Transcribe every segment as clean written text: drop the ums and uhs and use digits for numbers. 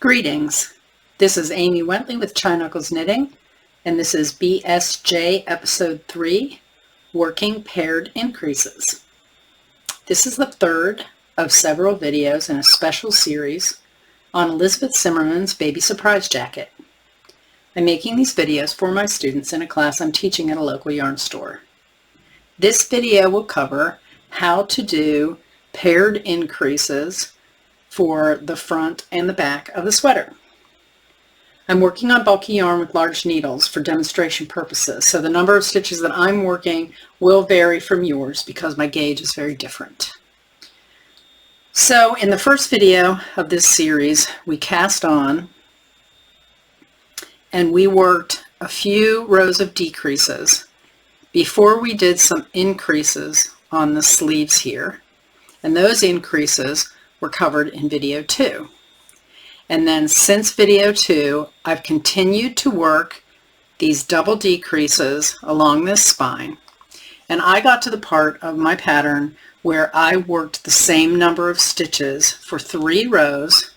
Greetings. This is Amy Wentley with Chai Knuckles Knitting, and this is BSJ Episode 3, Working Paired Increases. This is the third of several videos in a special series on Elizabeth Zimmerman's Baby Surprise Jacket. I'm making these videos for my students in a class I'm teaching at a local yarn store. This video will cover how to do paired increases for the front and the back of the sweater. I'm working on bulky yarn with large needles for demonstration purposes, so the number of stitches that I'm working will vary from yours because my gauge is very different. So in the first video of this series, we cast on and we worked a few rows of decreases before we did some increases on the sleeves here, and those increases were covered in video 2. And then since video 2, I've continued to work these double decreases along this spine, and I got to the part of my pattern where I worked the same number of stitches for 3 rows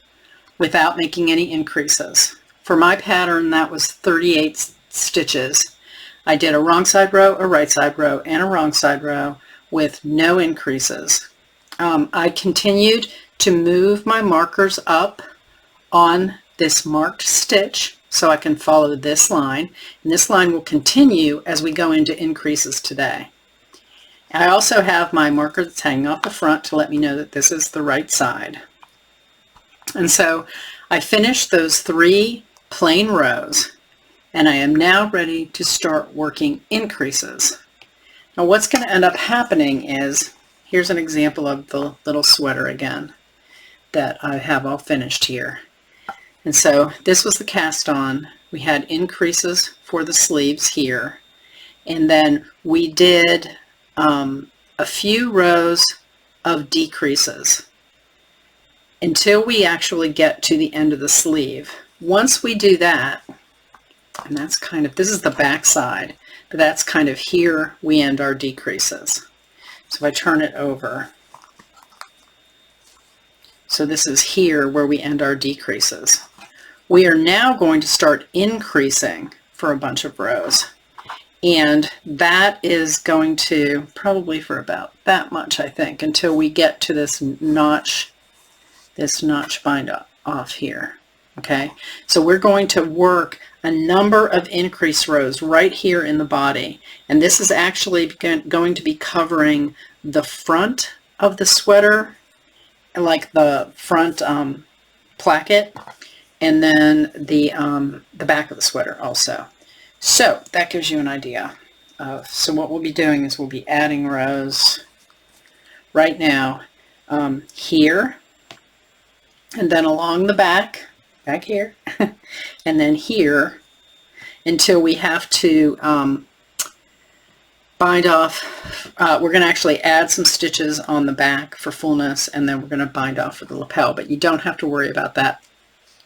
without making any increases. For my pattern, that was 38 stitches. I did a wrong side row, a right side row, and a wrong side row with no increases. I continued to move my markers up on this marked stitch so I can follow this line, and this line will continue as we go into increases today. I also have my marker that's hanging off the front to let me know that this is the right side. And so I finished those 3 plain rows, and I am now ready to start working increases. Now what's going to end up happening is, here's an example of the little sweater again that I have all finished here. And so this was the cast on. We had increases for the sleeves here, and then we did a few rows of decreases until we actually get to the end of the sleeve. Once we do that, and that's kind of, this is the back side, but that's kind of here we end our decreases. So if I turn it over, so this is here where we end our decreases. We are now going to start increasing for a bunch of rows, and that is going to probably for about that much, I think, until we get to this notch bind off here. Okay, so we're going to work a number of increase rows right here in the body, and this is actually going to be covering the front of the sweater, like the front placket, and then the back of the sweater also. So that gives you an idea of, so what we'll be doing is we'll be adding rows right now here, and then along the back here, and then here, until we have to bind off. We're going to actually add some stitches on the back for fullness, and then we're going to bind off for the lapel, but you don't have to worry about that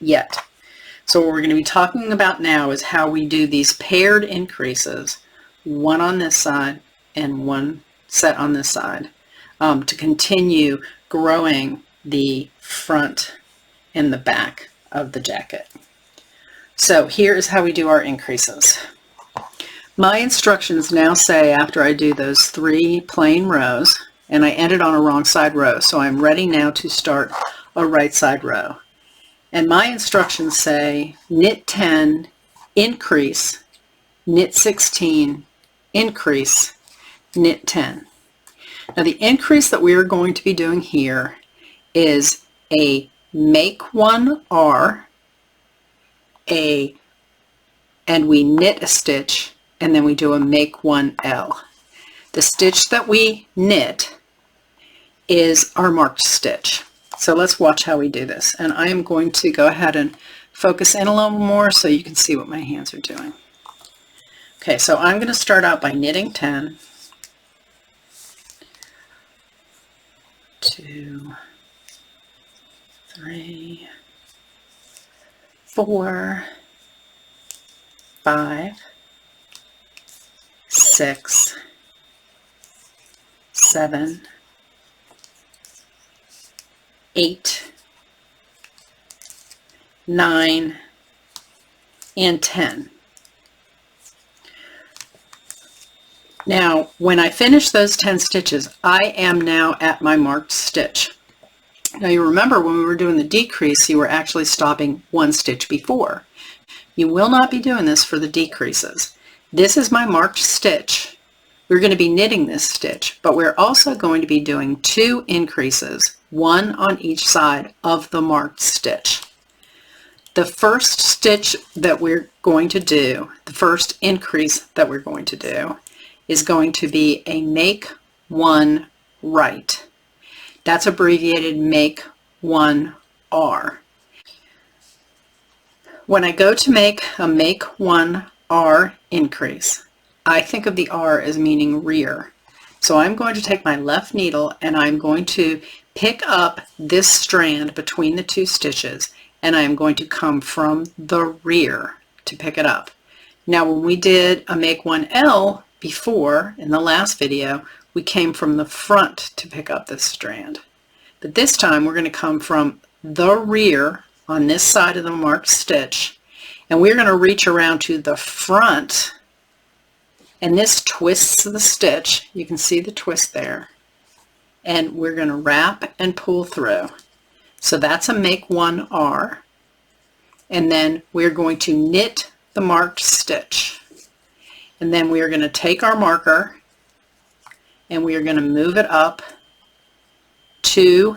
yet. So what we're going to be talking about now is how we do these paired increases, one on this side and one set on this side, to continue growing the front and the back of the jacket. So here is how we do our increases. My instructions now say, after I do those 3 plain rows, and I ended on a wrong side row, so I'm ready now to start a right side row. And my instructions say knit 10, increase, knit 16, increase, knit 10. Now the increase that we are going to be doing here is a make 1 R, and we knit a stitch, and then we do a make 1 L. The stitch that we knit is our marked stitch. So let's watch how we do this. And I am going to go ahead and focus in a little more so you can see what my hands are doing. Okay, so I'm going to start out by knitting 10, 2, 3, 4, 5, 6, 7, 8, 9, and 10. Now, when I finish those 10 stitches, I am now at my marked stitch. Now you remember when we were doing the decrease, you were actually stopping one stitch before. You will not be doing this for the decreases. This is my marked stitch. We're going to be knitting this stitch, but we're also going to be doing 2 increases, one on each side of the marked stitch. The first stitch that we're going to do, the first increase that we're going to do, is going to be a make one right. That's abbreviated make 1R. When I go to make a make 1R increase, I think of the R as meaning rear. So I'm going to take my left needle and I'm going to pick up this strand between the 2 stitches, and I'm going to come from the rear to pick it up. Now when we did a make 1L before in the last video, we came from the front to pick up this strand. But this time we're going to come from the rear on this side of the marked stitch, and we're going to reach around to the front, and this twists the stitch. You can see the twist there, and we're going to wrap and pull through. So that's a make 1R, and then we're going to knit the marked stitch, and then we are going to take our marker and we are going to move it up to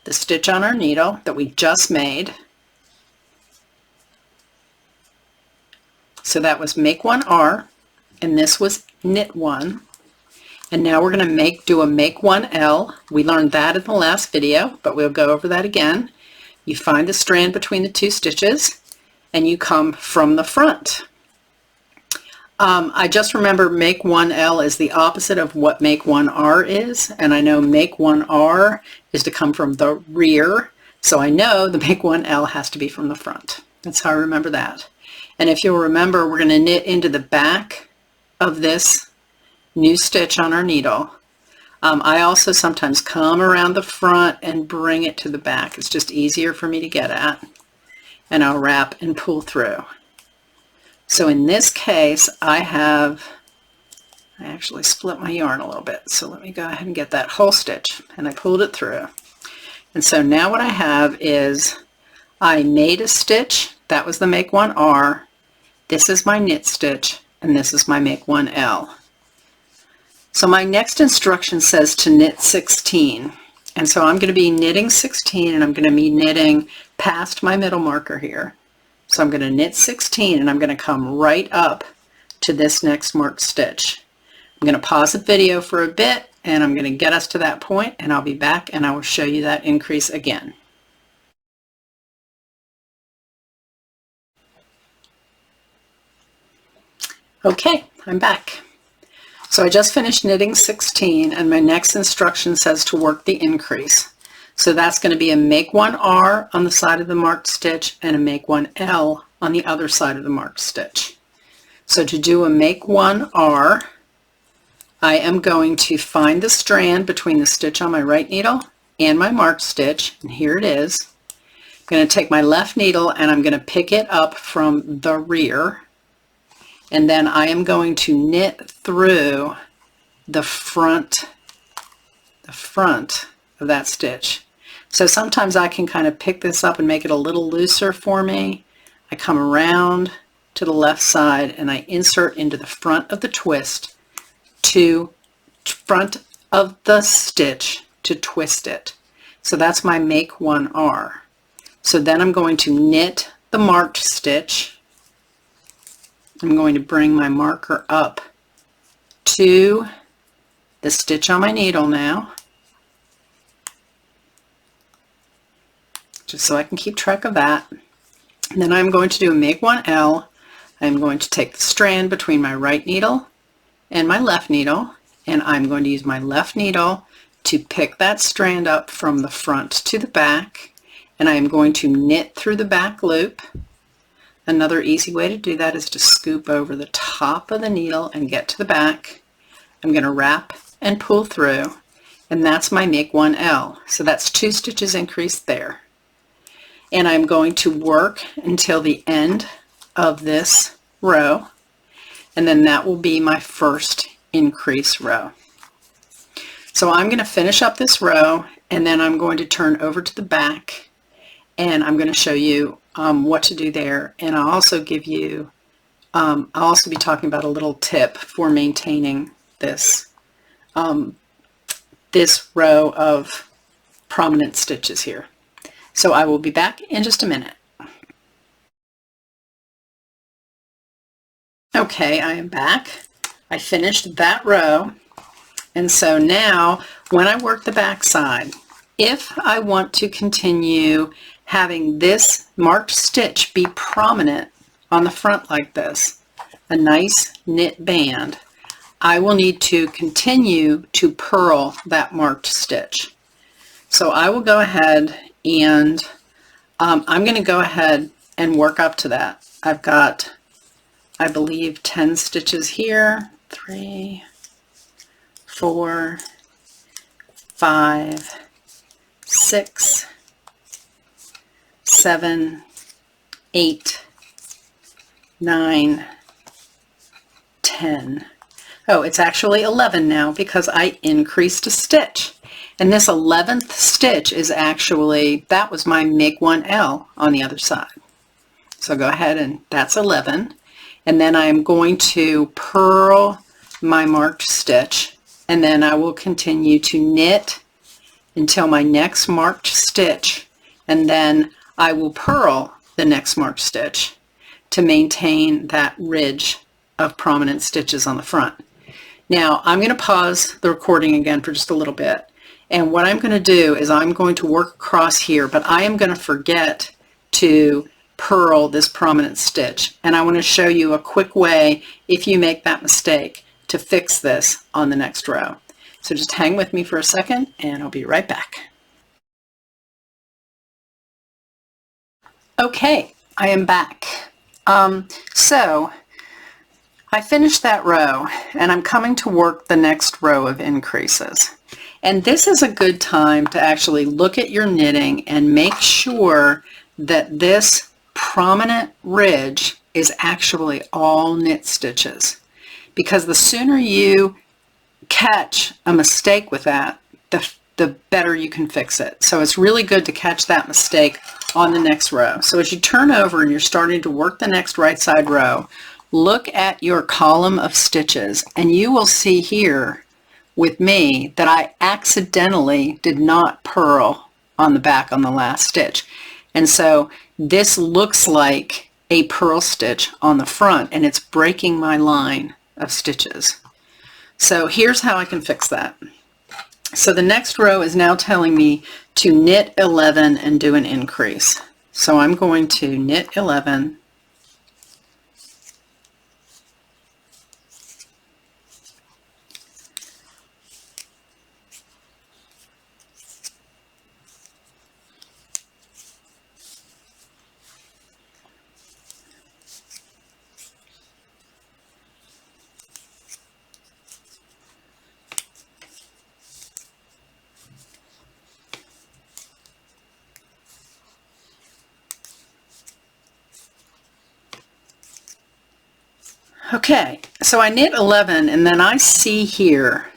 the stitch on our needle that we just made. So that was make 1R, and this was knit 1. And now we're going to do a make 1L. We learned that in the last video, but we'll go over that again. You find the strand between the 2 stitches and you come from the front. I just remember make 1L is the opposite of what make 1R is, and I know make 1R is to come from the rear, so I know the make 1L has to be from the front. That's how I remember that. And if you'll remember, we're going to knit into the back of this new stitch on our needle. I also sometimes come around the front and bring it to the back. It's just easier for me to get at, and I'll wrap and pull through. So in this case, I actually split my yarn a little bit, so let me go ahead and get that whole stitch, and I pulled it through. And so now what I have is I made a stitch. That was the make 1R. This is my knit stitch, and this is my make 1L. So my next instruction says to knit 16, and so I'm going to be knitting 16, and I'm going to be knitting past my middle marker here. So I'm going to knit 16, and I'm going to come right up to this next marked stitch. I'm going to pause the video for a bit, and I'm going to get us to that point, and I'll be back and I will show you that increase again. Okay, I'm back. So I just finished knitting 16, and my next instruction says to work the increase. So that's going to be a make 1R on the side of the marked stitch and a make 1L on the other side of the marked stitch. So to do a make 1R, I am going to find the strand between the stitch on my right needle and my marked stitch, and here it is. I'm going to take my left needle and I'm going to pick it up from the rear, and then I am going to knit through the front of that stitch. So sometimes I can kind of pick this up and make it a little looser for me. I come around to the left side and I insert into the front of the twist to front of the stitch to twist it. So that's my make 1R. So then I'm going to knit the marked stitch. I'm going to bring my marker up to the stitch on my needle now, just so I can keep track of that. And then I'm going to do a make 1L. I'm going to take the strand between my right needle and my left needle, and I'm going to use my left needle to pick that strand up from the front to the back, and I am going to knit through the back loop. Another easy way to do that is to scoop over the top of the needle and get to the back. I'm going to wrap and pull through, and that's my make 1L. So that's 2 stitches increased there. and I'm going to work until the end of this row, and then that will be my first increase row. So I'm going to finish up this row, and then I'm going to turn over to the back, and I'm going to show you what to do there, and I'll also give you I'll also be talking about a little tip for maintaining this this row of prominent stitches here. So I will be back in just a minute. Okay, I am back. I finished that row, and so now when I work the back side, if I want to continue having this marked stitch be prominent on the front like this, a nice knit band, I will need to continue to purl that marked stitch. So I will go ahead and I'm going to go ahead and work up to that. I've got, I believe, 10 stitches here. 3, 4, 5, 6, 7, 8, 9, 10. Oh, it's actually 11 now because I increased a stitch. And this 11th stitch is actually, that was my MIG 1L on the other side. So go ahead, and that's 11. And then I'm going to purl my marked stitch, and then I will continue to knit until my next marked stitch, and then I will purl the next marked stitch to maintain that ridge of prominent stitches on the front. Now I'm going to pause the recording again for just a little bit, and what I'm going to do is I'm going to work across here, but I am going to forget to purl this prominent stitch, and I want to show you a quick way, if you make that mistake, to fix this on the next row. So just hang with me for a second and I'll be right back. Okay, I am back. So I finished that row, and I'm coming to work the next row of increases. And this is a good time to actually look at your knitting and make sure that this prominent ridge is actually all knit stitches. Because the sooner you catch a mistake with that, the better you can fix it. So it's really good to catch that mistake on the next row. So as you turn over and you're starting to work the next right side row, look at your column of stitches, and you will see here with me that I accidentally did not purl on the back on the last stitch. And so this looks like a purl stitch on the front, and it's breaking my line of stitches. So here's how I can fix that. So the next row is now telling me to knit 11 and do an increase. So I'm going to knit 11, okay, so I knit 11, and then I see here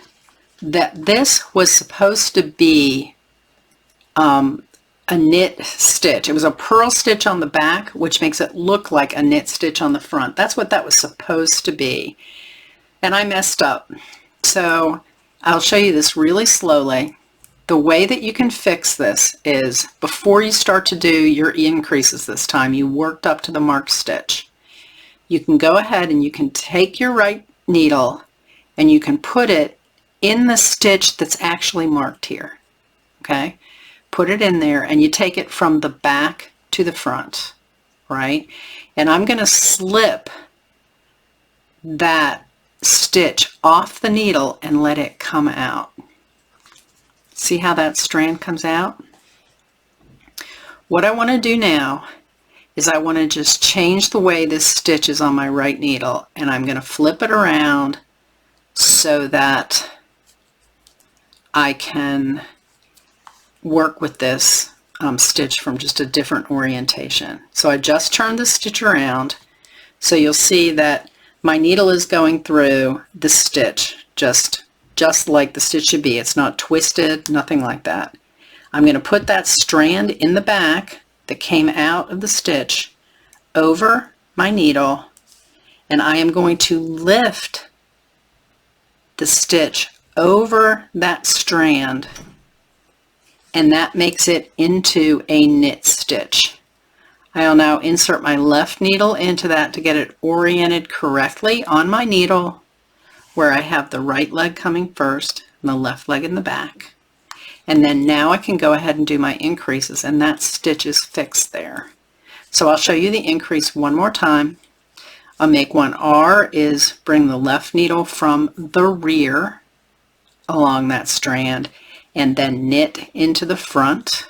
that this was supposed to be a knit stitch. It was a purl stitch on the back, which makes it look like a knit stitch on the front. That's what that was supposed to be. And I messed up. So I'll show you this really slowly. The way that you can fix this is, before you start to do your increases this time, you worked up to the marked stitch. You can go ahead and you can take your right needle and you can put it in the stitch that's actually marked here. Okay? Put it in there, and you take it from the back to the front, right? And I'm going to slip that stitch off the needle and let it come out. See how that strand comes out? What I want to do now is I want to just change the way this stitch is on my right needle, and I'm going to flip it around so that I can work with this stitch from just a different orientation. So I just turned the stitch around, so you'll see that my needle is going through the stitch just like the stitch should be. It's not twisted, nothing like that. I'm going to put that strand in the back that came out of the stitch over my needle, and I am going to lift the stitch over that strand, and that makes it into a knit stitch. I'll now insert my left needle into that to get it oriented correctly on my needle, where I have the right leg coming first and the left leg in the back. And then now I can go ahead and do my increases, and that stitch is fixed there. So I'll show you the increase one more time. I'll make one R is bring the left needle from the rear along that strand and then knit into the front.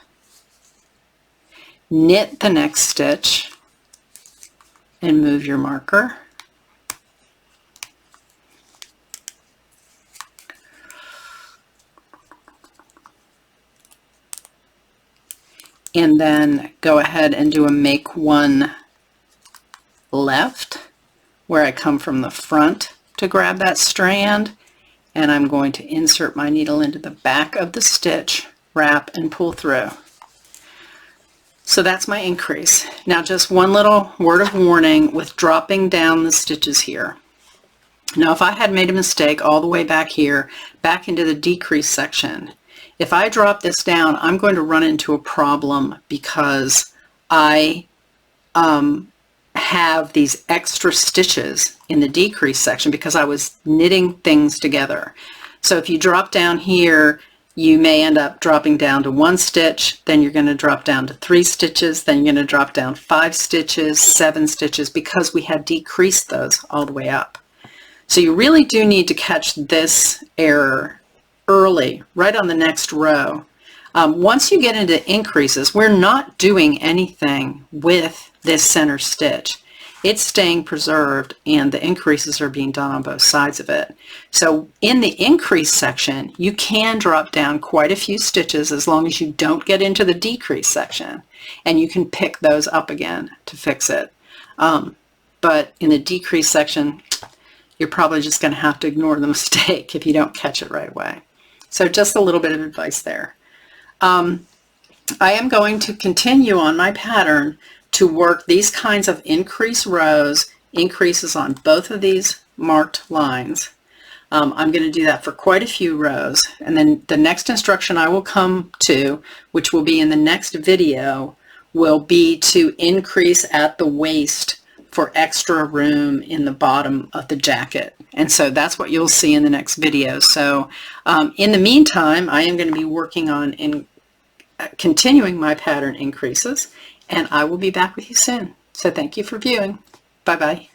Knit the next stitch and move your marker. And then go ahead and do a make one left, where I come from the front to grab that strand, and I'm going to insert my needle into the back of the stitch, wrap and pull through. So that's my increase. Now just one little word of warning with dropping down the stitches here. Now if I had made a mistake all the way back here, back into the decrease section, if I drop this down, I'm going to run into a problem because I have these extra stitches in the decrease section because I was knitting things together. So if you drop down here, you may end up dropping down to 1 stitch, then you're going to drop down to 3 stitches, then you're going to drop down 5 stitches, 7 stitches, because we had decreased those all the way up. So you really do need to catch this error early, right on the next row. Once you get into increases, we're not doing anything with this center stitch. It's staying preserved, and the increases are being done on both sides of it. So in the increase section, you can drop down quite a few stitches as long as you don't get into the decrease section, and you can pick those up again to fix it. But in the decrease section, you're probably just going to have to ignore the mistake if you don't catch it right away. So just a little bit of advice there. I am going to continue on my pattern to work these kinds of increase rows, increases on both of these marked lines. I'm going to do that for quite a few rows, and then the next instruction I will come to, which will be in the next video, will be to increase at the waist for extra room in the bottom of the jacket. And so that's what you'll see in the next video. So in the meantime, I am going to be working on continuing my pattern increases, and I will be back with you soon. So thank you for viewing. Bye-bye.